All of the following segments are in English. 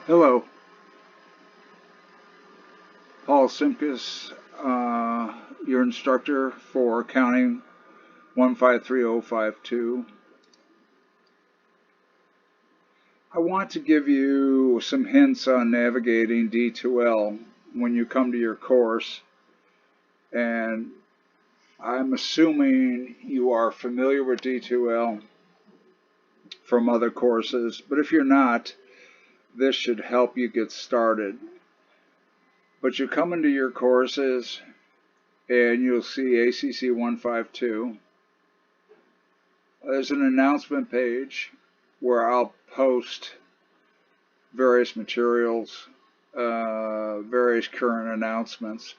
Hello, Paul Simkus, your instructor for accounting 153052. I want to give you some hints on navigating D2L when you come to your course, and I'm assuming you are familiar with D2L from other courses, but if you're not, this should help you get started. But you come into your courses and you'll see ACC 152. There's an announcement page where I'll post various materials, various current announcements.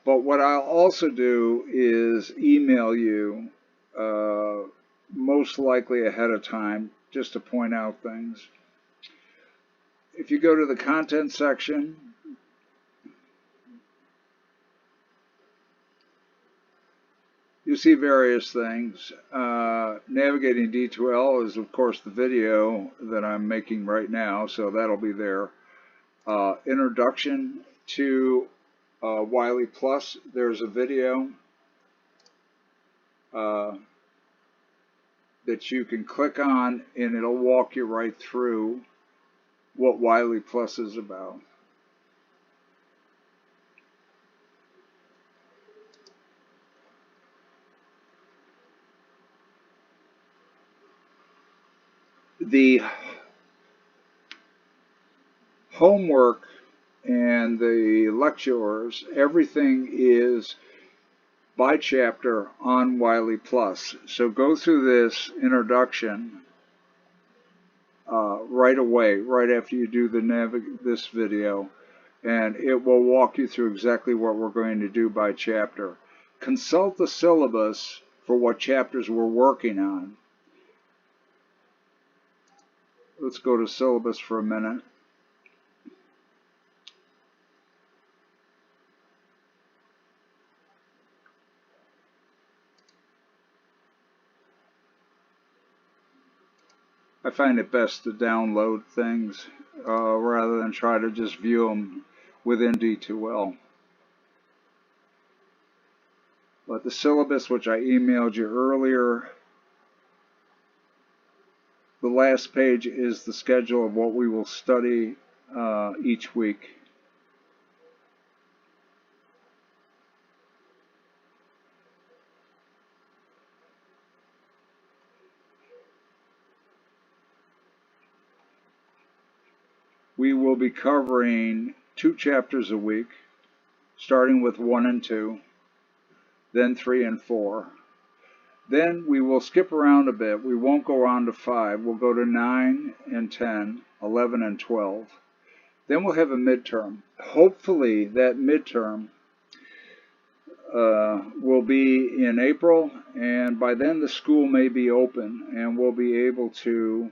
But what I'll also do is email you, most likely ahead of time, just to point out things. If you go to the content section, you see various things. Navigating D2L is, of course, the video that I'm making right now, so that'll be there. Introduction to Wiley Plus, there's a video that you can click on, and it'll walk you right through what Wiley Plus is about. The homework and the lectures, everything is by chapter on Wiley Plus. So go through this introduction right away, right after you do this video, and it will walk you through exactly what we're going to do by chapter. Consult the syllabus for what chapters we're working on. Let's go to syllabus for a minute. I find it best to download things rather than try to just view them within D2L. But the syllabus, which I emailed you earlier, the last page is the schedule of what we will study each week. We will be covering 2 chapters a week, starting with 1 and 2, then 3 and 4. Then we will skip around a bit. We won't go on to 5. We'll go to 9 and 10, 11 and 12. Then we'll have a midterm. Hopefully that midterm will be in April, and by then the school may be open and we'll be able to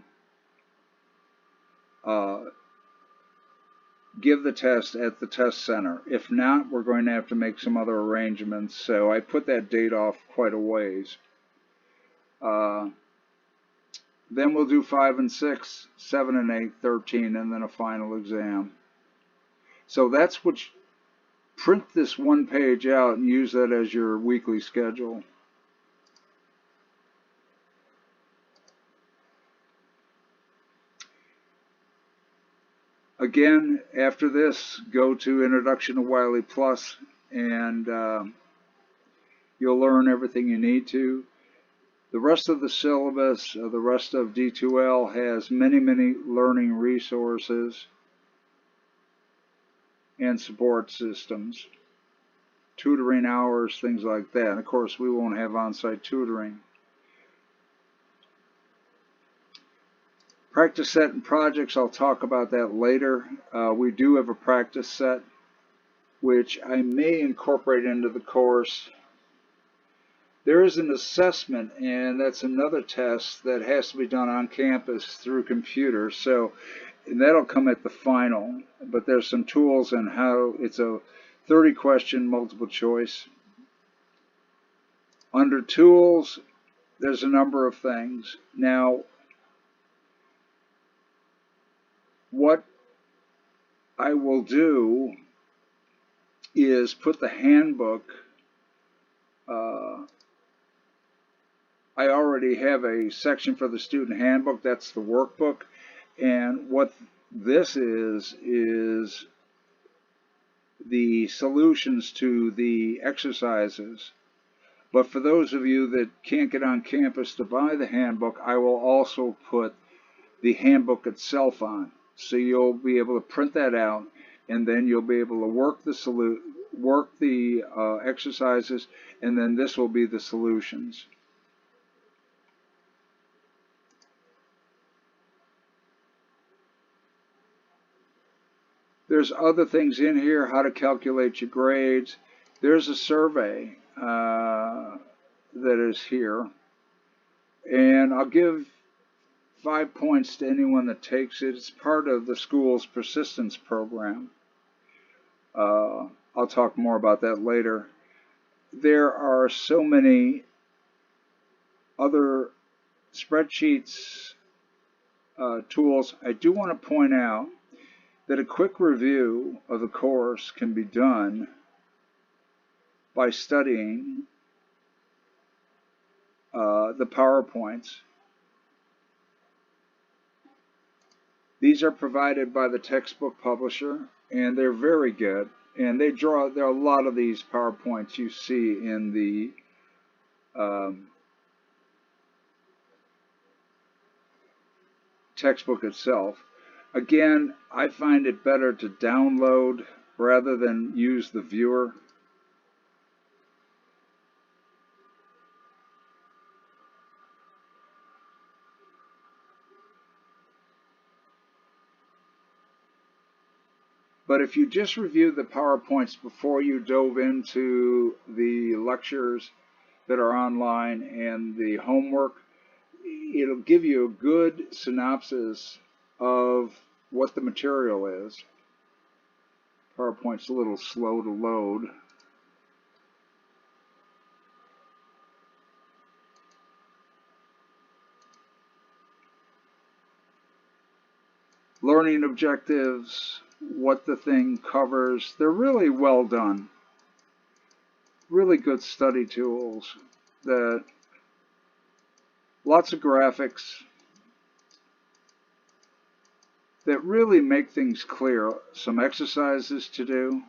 give the test at the test center. If not, we're going to have to make some other arrangements, so I put that date off quite a ways. Then we'll do 5 and 6, 7 and 8, 13, and then a final exam. So that's what, print this one page out and use that as your weekly schedule. Again, after this, go to Introduction to Wiley Plus, and you'll learn everything you need to. The rest of the syllabus, the rest of D2L has many, many learning resources and support systems, tutoring hours, things like that. And of course, we won't have on-site tutoring. Practice set and projects, I'll talk about that later. We do have a practice set, which I may incorporate into the course. There is an assessment, and that's another test that has to be done on campus through computer. So, and that'll come at the final, but there's some tools on how it's a 30-question multiple choice. Under tools, there's a number of things. Now, what I will do is put the handbook. I already have a section for the student handbook. That's the workbook. And what this is the solutions to the exercises. But for those of you that can't get on campus to buy the handbook, I will also put the handbook itself on. So you'll be able to print that out, and then you'll be able to work the exercises, and then this will be the solutions. There's other things in here, how to calculate your grades. There's a survey that is here, and I'll give 5 points to anyone that takes it. It's part of the school's persistence program. I'll talk more about that later. There are so many other spreadsheets, tools. I do want to point out that a quick review of the course can be done by studying the PowerPoints. These are provided by the textbook publisher, and they're very good. And there are a lot of these PowerPoints you see in the textbook itself. Again, I find it better to download rather than use the viewer. But if you just reviewed the PowerPoints before you dove into the lectures that are online and the homework, it'll give you a good synopsis of what the material is. PowerPoint's a little slow to load. Learning objectives, what the thing covers, they're really well done. Really good study tools. That lots of graphics that really make things clear. Some exercises to do.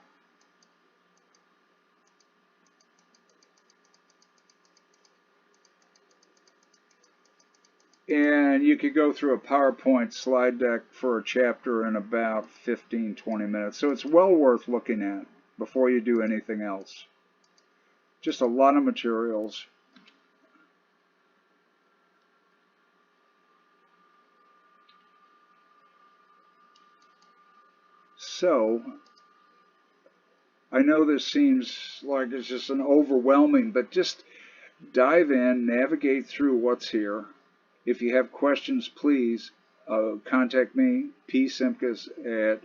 And you could go through a PowerPoint slide deck for a chapter in about 15-20 minutes. So it's well worth looking at before you do anything else. Just a lot of materials. So, I know this seems like it's just an overwhelming, but just dive in, navigate through what's here. If you have questions, please contact me, psimkus at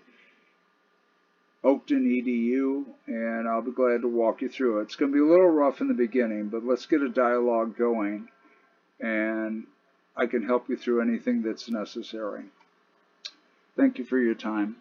Oakton.edu, and I'll be glad to walk you through it. It's going to be a little rough in the beginning, but let's get a dialogue going, and I can help you through anything that's necessary. Thank you for your time.